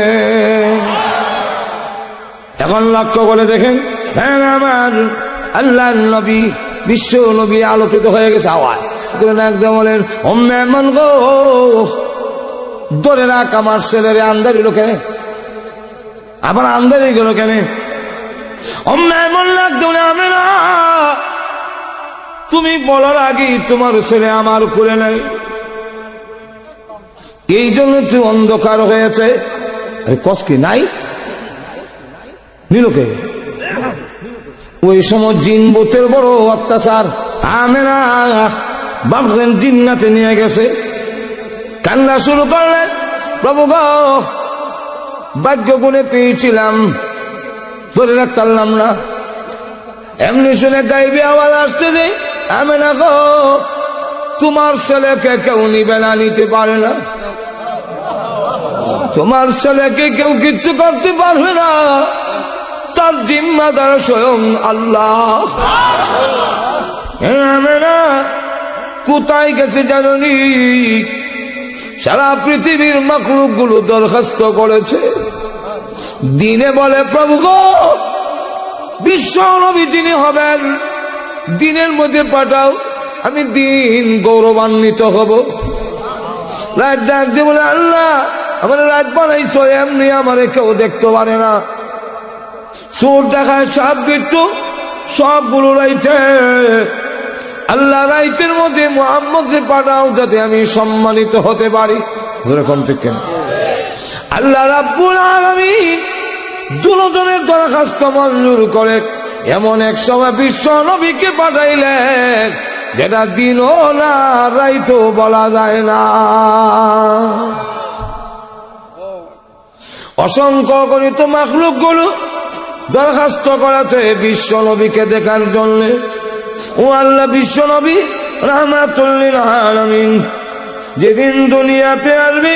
এখন লক্ষ্য করে দেখেন, আমার আল্লাহ নবী, বিশ্ব নবী আলোকিত হয়ে গেছে। আওয়াজ একদম বলেন, ওম্মে এমন গো, ধরে রাখ আমার ছেলেরে। আন্দারি লোকে আবার আন্দারি গেল কেন? ওম্মে এমন লাগতো না, আমি না, তুমি বলার আগে তোমার ছেলে আমার করে নাই, এই জন্য তুই অন্ধকার হয়েছে। আরে কষ্ট নাই নিলোকে, ওই সময় জিন ভূতের বড় অত্যাচার। আমেনা ভাবলেন জিন্নাতে নিয়ে গেছে, কান্না শুরু করলেন, প্রভু গো, ভাগ্য গুণে পেয়েছিলাম, ধরে রাখতে পারলাম না। এমনি শুনে গাইবে আওয়াজ আসতে যে, আমেনা গো, তোমার ছেলেকে কেউ নিবে না, নিতে পারে না, তোমার ছেলেকে কেউ কিচ্ছু করতে পারবে না, তার জিম্মাদার স্বয়ং আল্লাহ। কোথায় গেছে জানি? সারা পৃথিবীর মাখলুক গুলো দরখাস্ত করেছে, দিনে বলে প্রভু গো, বিশ্ব নবী যিনি হবেন দিনের মধ্যে পাঠাও, আমি দিন গৌরবান্বিত হব। রাত ডাক দিয়ে বলে আল্লাহ আমার রাত বানাইছো, এমনি আমার কেউ দেখতে পারে না, চোর দেখায় সাপ বিচ্ছু সবগুলো রাইতে, আল্লাহ রাইতের মধ্যে মুহাম্মদকে পাঠাও যাতে আমি সম্মানিত হতে পারি। যেরকম ঠিক কেন আল্লাহ রাব্বুল আলামিন দুজনের দরখাস্ত মঞ্জুর করে এমন এক সময় বিশ্ব নবীকে পাঠাইলেন যেটা দিনও না রাইতও বলা যায় না। অসংখ্য গণিত মাখলুক গুলো দরখাস্ত করেছে বিশ্ব নবীকে দেখার জন্য। ও আল্লাহ, বিশ্ব নবী রাহমাতুল লিল আলামিন যেদিন দুনিয়াতে আসবে,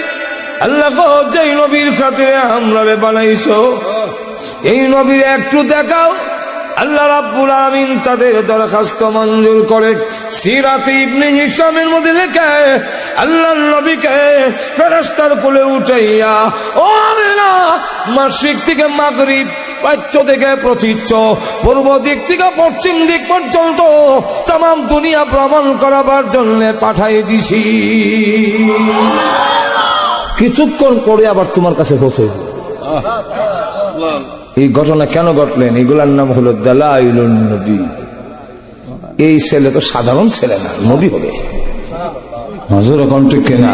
আল্লাহ যেই নবীর খাতিরে আমরা বানাইছো এই নবীর একটু দেখাও। আল্লাহ রাব্বুল আলামিন তাদের দরখাস্ত মঞ্জুর করে সিরাতে ইবনে হিশামের মধ্যে লেখে আল্লাহর নবীকে ফেরেশতার কোলে উঠাইয়া ও আমিনা মাশরিক থেকে মাগরিব, পাচ্য থেকে প্রতীচ্য, পূর্ব দিক থেকে পশ্চিম দিক পর্যন্ত তাম দুনিয়া ভ্রমণ করাবার জন্য পাঠাই দিছি। কিছুক্ষণ পরে আবার তোমার কাছে পৌঁছে। এই ঘটনা কেন ঘটলেন? এগুলার নাম হলো দালাইলুন নবী। এই ছেলে তো সাধারণ ছেলে না, নবী হবে। হুজুর এখন ঠিক কিনা?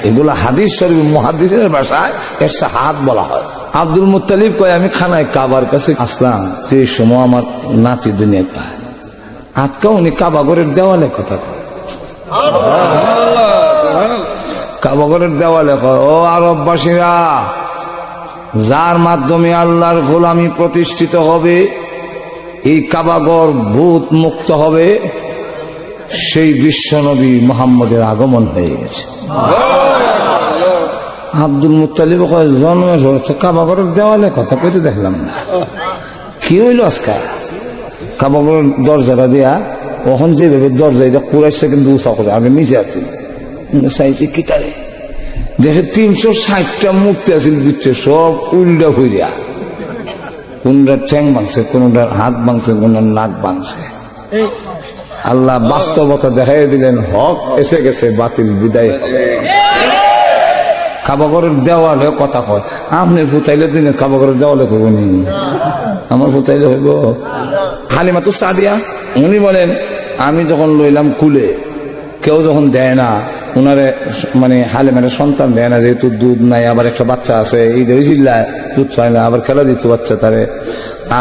এগুলা হাদিস শরীফ মুহাদ্দিসের ভাষায় এর হাত বলা হয়। আব্দুল মুত্তালিব কয় আমি খানায় কাবার কাছে আসলাম, সেই সময় আমার নাতি দুনিয়া পায় আজকে উনি কাবাগরের দেওয়ালে কথা কয়, কাবাগরের দেওয়ালে কয় ও আরববাসীরা, যার মাধ্যমে আল্লাহর গোলামি প্রতিষ্ঠিত হবে, এই কাবাগর ভূত মুক্ত হবে, সেই বিশ্বনবী মুহাম্মদের আগমন হয়ে গেছে। আব্দুল মুত্তালিব কয় জন্মের কাবাগরের দেওয়ালে কথা কইতে দেখলাম না, কি হইল আজকে? কাবাগরের দরজাটা দিয়া ওখান যেভাবে দরজা এটা কুরাইছে কিন্তু উঁচা করে, আমি নিচে আছি চাইছি কিতারে দেখে 360টা মূর্তি আছিল, বুঝছে সব উল্টা হইয়া, কোনটার ঠ্যাং ভাঙছে, কোনটার হাত ভাঙছে, কোনটার নাক ভাঙছে। আল্লাহ বাস্তবতা দেখাই দিলেন, হক এসে গেছে, বাতিল বিদায় হবে। কাবাগরের দেওয়ালে কথা কয়, আপনি ফুটাইলে দিনে কাবাগরের দেওয়ালে কব নি, আমার ফুটাইলে হইব। হালিমাতু সাদিয়া উনি বলেন আমি যখন লইলাম কুলে, কেউ যখন দেয় না উনারে, মানে হালিমারে সন্তান দেয় না, যেহেতু দুধ নাই, আবার একটা বাচ্চা আছে, এই চিল্লায় দুধ পায় না, আবার খেলা দিত বাচ্চা তারে,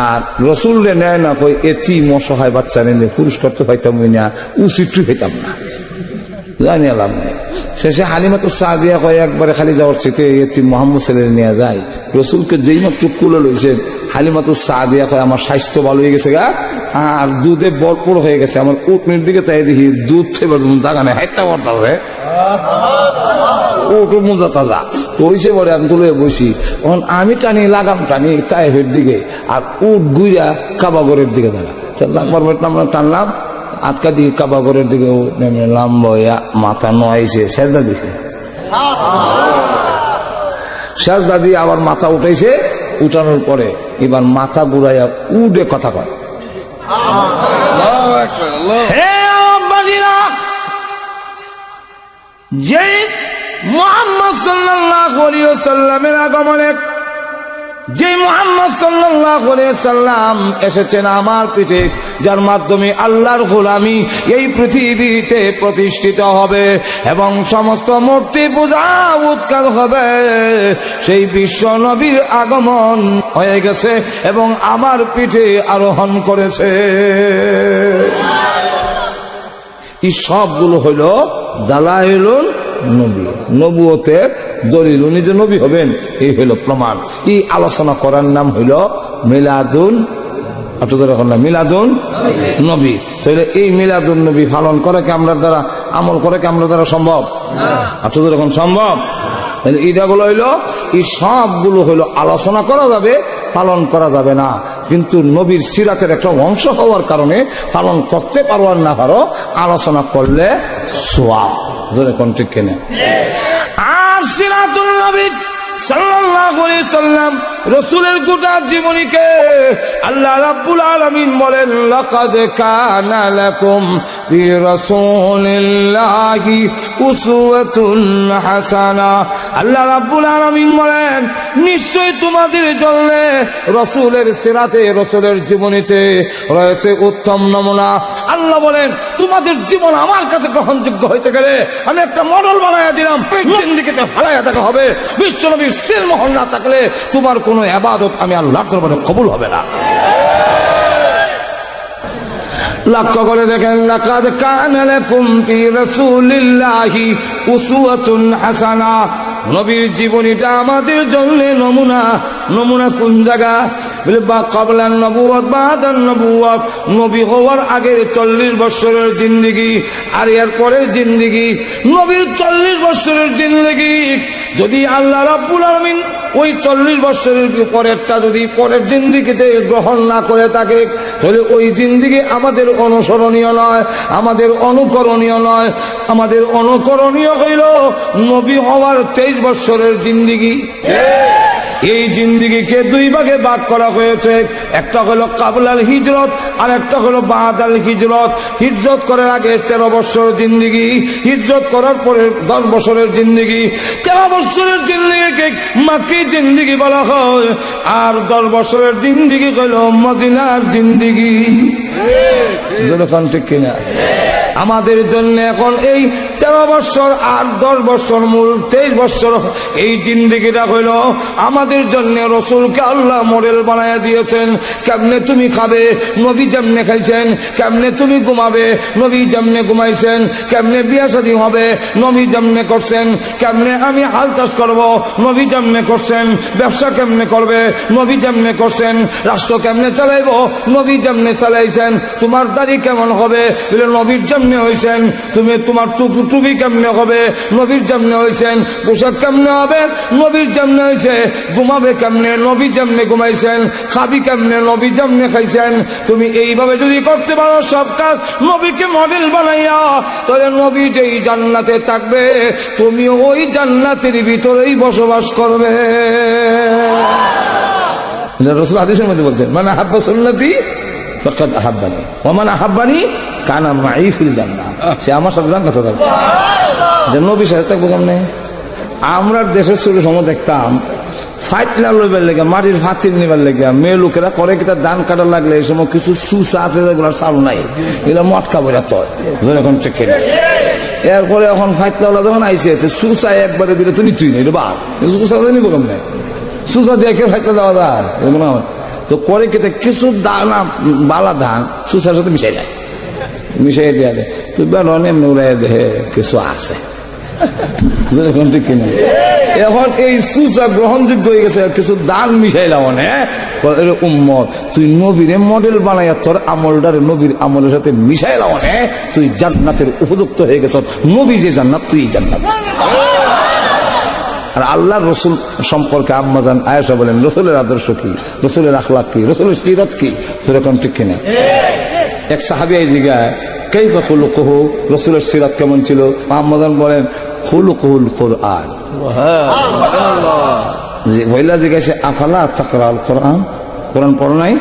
আর রসুল রে নেয় না, কই এটি অসহায় বাচ্চা নিলে পুরস্কার তো পাইতাম না, উচিত পাইতাম না, জানি আলাম নাই। শেষে হালিমাতু সাদিয়া কয় একবারে খালি যাওয়ার চেতে এটি মোহাম্মদ ছেলে নিয়ে যায়। রসুলকে যেই মাত্র কুলে লইছে, হালিমাতু সাদিয়া কয় আমার স্বাস্থ্য ভালো হয়ে গেছে গা, আর দুধে ভরপুর হয়ে গেছে, আমার উটনির দিকে তাই দেখি দুধ থেকে জায়গা নেই, হাইটটা পড়তেছে, ওটু মোজা তাজা কইছে বলে আমি তুলে বসি, তখন আমি টানি লাগাম টানি তাইফের দিকে, আর উট গুইয়া কাবাগরের দিকে দেখা লাগবার আমরা টানলাম, আটকা দিয়ে কাবাগরের দিকে নেমে লাম্বয়া মাথা নোয়াইছে, সেজদা দিছে, সেজদা দিয়ে আবার মাথা উঠাইছে, উঠানোর পরে এবার মাথা ঘুরাইয়া উডে কথা কয়। যে মুহাম্মদ সাল্লাল্লাহু আলাইহি ওয়াসাল্লামের আগমনে, যে মুহাম্মদ সাল্লাল্লাহু আলাইহি সাল্লাম এসেছেন আমার পিঠে, যার মাধ্যমে আল্লাহর গোলামি এই পৃথিবীতে প্রতিষ্ঠিত হবে এবং সমস্ত মূর্তি পূজা উৎখাত হবে, সেই বিশ্ব নবীর আগমন হয়ে গেছে এবং আমার পিঠে আরোহণ করেছে। এই সবগুলো হইল দালাইলুন নবী, নবুয়তের দলিল, উনি যে নবী হবেন এই হইল প্রমাণ। এই আলোচনা করার নাম হইল মিলাদুন, মিলাদুন নবী। তাহলে এই মিলাদুন নবী পালন করে কি আমরা দ্বারা, আমল করে কি আমরা দ্বারা সম্ভব? আপনাদের এখন সম্ভব? ঈদগুলো হইল, এই সবগুলো হইল আলোচনা করা যাবে পালন করা যাবে না, কিন্তু নবীর সিরাতের একটা অংশ হওয়ার কারণে পালন করতে পারো আর না পারো আলোচনা করলে সোয়াব। জোরে কোন ঠিক কিনা? আর সিরাতুল নবী সাল্লাল্লাহু আলাইহি সাল্লাম রাসূলের গোটা জীবনীকে আল্লাহ রাব্বুল আলামিন বলেন, লাকাদ কানা লাকুম ফি রাসূলিল্লাহি উসওয়াতুন হাসানা। আল্লাহ রাব্বুল আলামিন বলেন, নিশ্চয় তোমাদের জন্য রাসূলের সিরাতে, রাসূলের জীবনীতে রয়েছে উত্তম নমুনা। আল্লাহ বলেন, তোমাদের জীবন আমার কাছে গ্রহণযোগ্য হইতে গেলে আমি একটা মডেল বানায়া দিলাম, জিন্দেগিতে ফালাইয়া দেখা হবে। বিশ্বনবীর সির মোহর না থাকলে তোমার কোন ইবাদত আমি আল্লাহর দরবারে কবুল হবে না। লক্ষ্য করে দেখেন, লাকাদ কানা লাকুম ফি রাসূলিল্লাহি উসওয়াতুন হাসানা। নবীর জীবনীটা আমাদের জন্য নমুনা। নমুনা কোন জায়গা? বলে বা ক্বাবলান নবুওয়াত বাদান নবুওয়াত, নবী হওয়ার আগে 40 বছরের জিন্দেগি আর এর পরের জিন্দেগি। নবীর 40 বছরের জিন্দেগি যদি আল্লাহ রাব্বুল আলামিন ওই 40 বছরের পরেরটা যদি পরের জিন্দেগিতে গ্রহণ না করে থাকে, তাহলে ওই জিন্দেগি আমাদের অনুসরণীয় নয়, আমাদের অনুকরণীয় নয়। আমাদের অনুকরণীয় হইল নবী হওয়ার 23 বছরের জিন্দেগি। এই জিন্দেগিকে দুই ভাগে ভাগ করা হয়েছে, একটা হলো কাবলাল হিজরত আর একটা হলো বাদাল হিজরত। হিজরত করার আগে 13 বছর জিন্দেগি, হিজরত করার পরে 10 বছরের জিন্দেগি। 13 বছরের জিন্দেগিকে মাক্কি জিন্দেগি বলা হয়, আর 10 বছরের জিন্দেগি হলো মদিনার জিন্দেগি। যখন ঠিক কিনা? আমাদের জন্য এখন এই 13 বছর আর 10 বছর মূল 23 বছর এই জিন্দেগিটা হইল আমাদের জন্য। রসুলকে আল্লাহ মডেল বানায় দিয়েছেন। কেমনে তুমি খাবে, নবী যেমনে খাইছেন। কেমনে তুমি ঘুমাবে, নবী যেমনে ঘুমাইছেন। কেমনে বিয়া শাদী হবে, নবী যেমনে করছেন। কেমনে আমি হাল চাষ করবো, নবী যেমনে করছেন। ব্যবসা কেমনে করবে, নবী যেমনে করছেন। রাষ্ট্র কেমনে চালাইবো, নবী যেমনে চালাইছেন। তোমার দাড়ি কেমন হবে, নবীর যেমনে হয়েছেন। তুমি তোমার টুপি কেমনে হবে, নবীর যেমনে হয়েছেন। পোশাক কেমনে হবে, নবীর যেমনে হয়েছে। ঘুমাবে কেমনে, নবী যেমনে ঘুমাইছেন। খাবি কেমনে, নবী যেমনে খাইছেন। তুমি এইভাবে যদি করতে পারো সব কাজ নবীকে মডেল বানাইয়া, তাহলে নবী যেই জান্নাতে থাকবে তুমি ওই জান্নাতের ভিতরেই বসবাস করবে। রাসূল হাদিসের মধ্যে বলতেন, মান আহাব্বা সুন্নতি ফাকাদ আহাব্বানি ওয়া মান আহাব্বানি কানা মাই ফিল জান্নাহ। সে আমার সাথে জান্নাতে থাকবে। যে নবীর সাথে থাকবো কেমনে? আমরা দেশের শুরু সময় দেখতাম ফাইটনা লইবার লেগে, মাটির ফাতির নিবার লেগে মেয়ে লোকেরা করে কি, তার ধান কাটার লাগলে এই সময় কিছু সুসা আছে যেগুলোর চাল নাই, এগুলো মটকা বইরা তো এখন চেক কিনে। এরপরে এখন ফাইটলা যখন আইসে সুসা একবারে দিলে তো নিতুই না, এটা বার সুসা নিবো কেমনে? সুসা দিয়ে ফাইটলা দেওয়া যায় তো করে কি কিছু দানা বালা ধান সুসার সাথে মিশাই যায়, মিশাই দেওয়া দেয়। তুই বেরোন এমনি উড়াই দেহে কিছু আছে। ঠিক কিনা? এখন এই সুসা গ্রহণযোগ্য হয়ে গেছে, কিছু দান মিশাইলাম উম্মত, তুই নবীর মডেল বানাইয়া তোর আমলটারে নবীর আমলের সাথে মিশাইলাম, তুই জান্নাতের উপযুক্ত হয়ে গেছ। নবী যে জান্নাত, তুই জান্নাত। আর আল্লাহ রসুল সম্পর্কে আম্মা জান আয়েশা বলেন, রসুলের আদর্শ কি, রসুলের আখলাক কি, রসুলের সিরাত কি। সেরকম ঠিক কিনা? এক সাহাবী এই জায়গায় কাইফা খুলুকুহু, রসুলের সিরাত কেমন ছিল? আম্মা জান বলেন খুলুকুল কুরআন। ভইলা জিজ্ঞাসা আফালা তাকরাল কোরআন, কোরআন পড়ো নাই?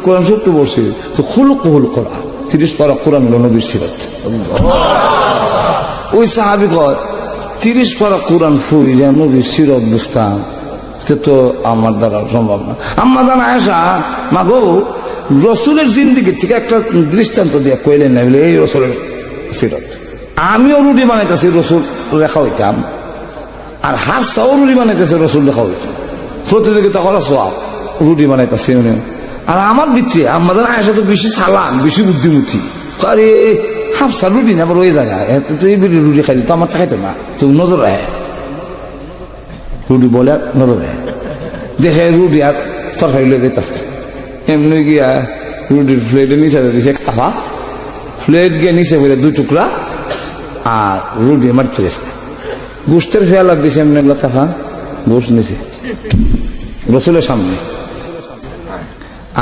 কোরআন সত্য বলছি তো। খুলুকুল কোরআন, 30 পারা কোরআন হলো নবীর সিরাত। ওই সাহাবী কয় 30 পারা কোরআন ফুই যা নবীর সিরাত বুঝতাম, সে তো আমার দ্বারা সম্ভব না। আম্মা জান আয়েশা, মা গো, রসুলের জিন্দিগি থেকে একটা দৃষ্টান্ত দিয়ে কইলেন না, এই রসুলের সিরাত। আমিও রুটি বানাইতেছি, রসুল রেখা হইতাম, আর হাফসাও রুটি বানাইতেছে, রসুল রেখা হইতাম। প্রতিযোগিতা করা সওয়াব, রুটি বানাইতেছে। আর আমার বিচ্ছে আমাদের আয়েশা তো বেশি চালাক, বেশি বুদ্ধিমতী। আরে হাফসা রুটি না, আবার ওই জায়গায় তুই রুটি খাইলি তো আমারটা খাইতো না, তুমি নজর রাখে রুটি বলে নজর রাখে দেখে রুটি আর তরকারি লয়ে যেতেছে। এমনি গিয়া রুটির প্লেটের নিচে দিছে কাফা, প্লেট গিয়ে নিচে করে 2 টুকরা, আর রুটি মারতে গেছে। গোষ্ঠের ফেয়ালার দিছে এমনি কাফা, গোষ্ঠ নিচে রসুলের সামনে।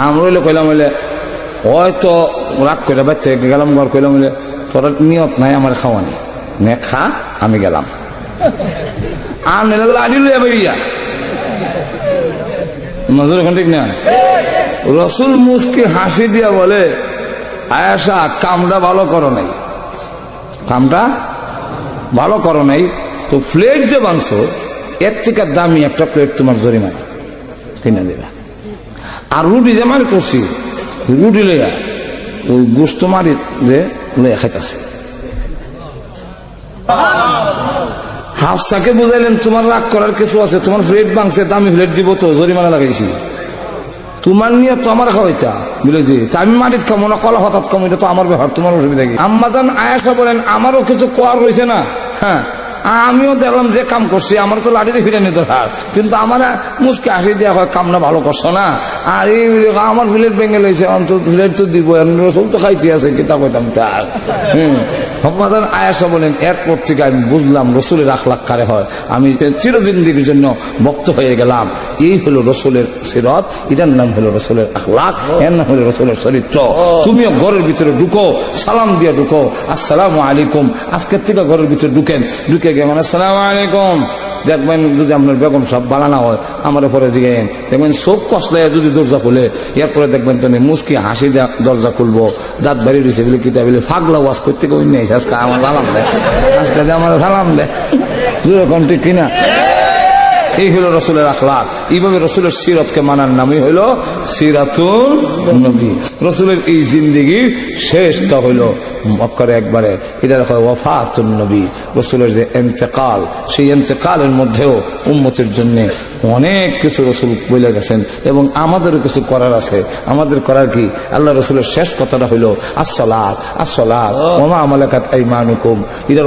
আমরা হইলে কইলাম হইলে হয়তো রাগ করে বাচ্চা গেলাম ঘর কইলাম হইলে তোরা নিয়ত নাই আমার খাওয়ানি নে খা আমি গেলাম আর নিলে লাড়ি লইয়া বেরিয়া নজর এখন ঠিক না। রসুল মুস্কি হাসি দিয়া বলে আয়েশা কামটা ভালো করো নাই, কামটা ভালো করো নাই, তো প্লেট যে বানছো এর থেকে দামি একটা প্লেট তোমার জরিমানা কিনা দিলা। আর রুটি যে মারি করছি রুটি লইয়া ওই গোস্ত মারি যে লইয়া খাইতেছে। হাফসাকে বুঝাইলেন তোমার রাগ করার কিছু আছে, তোমার প্লেট ভাঙছে দামি প্লেট দিব তো জরিমানা লাগাইছি, তোমার নিয়ে তো আমার খাওয়াইতা বুঝেছি, আমি মাটিত খাবো না কলা হঠাৎ কম, এটা তো আমার ব্যাপার, তোমার অসুবিধা কি। আম্মাজান আয়েশা বলেন আমারও কিছু কোয়ার হয়েছে না, হ্যাঁ আমিও দেখলাম যে কাম করছি আমার তো লাঠিতে ফিরে নিতে হার, কিন্তু আমার মুসকে হাসি দেওয়া হয় কামনা ভালো করছো না। আর এই আমার প্লেট ভেঙে লইছে অন্তত প্লেট তো দিব, রসুল তো খাইতে আছে কিতা কইতাম তার। আম্মাজান আয়েশা বলেন এরপর থেকে আমি বুঝলাম রসুলের আখলাক কারে হয়, আমি চিরজিন্দিগির জন্য ভক্ত হয়ে গেলাম। এই হলো রসুলের সিরাত, এটার নাম হলো রসুলের আখলাক, এর নাম হলো রসুলের চরিত্র। তুমিও ঘরের ভিতরে ঢুকো, সালাম দিয়ে ঢুকো, আসসালামু আলাইকুম, আজকের থেকে ঘরের ভিতরে ঢুকেন, ঢুকে গিয়ে মানে আসসালামু আলাইকুম। দেখবেন যদি আপনার বেগম সব বানানো হয় আমার পরে জিগেন দেখবেন চোখ কষলে যদি দরজা খুলে, এরপরে দেখবেন তুমি মুস্কি হাসি দরজা খুলবো, দাঁত বাড়ি দিয়েছে বলে কিতা বলে ফাগলা ওয়াজ করতে কই নেই, আজকে আমার সালাম দেয়, আজকে আমার সালাম দেয়, যেরকম ঠিক কিনা। এই হলো রসুলের আখলাক। এইভাবে রসুলের সিরাতকে মানার নামই হইল সিরাতুল নবী। রসুলের এই জিন্দেগির শেষটা হইল মক্কার একবারে এটা হয় ওয়াফাতুন নবী, রসুলের যে ইন্তেকাল, সেই ইন্তেকালের মধ্যেও উম্মতের জন্য অনেক কিছু রসুল বলে গেছেন এবং আমাদেরও কিছু করার আছে। আমাদের করার কি? আল্লাহ রসুলের শেষ কথাটা হইল আসসালাত আসসালাত ওয়া মা মালাকাত আইমানুকুম। এটা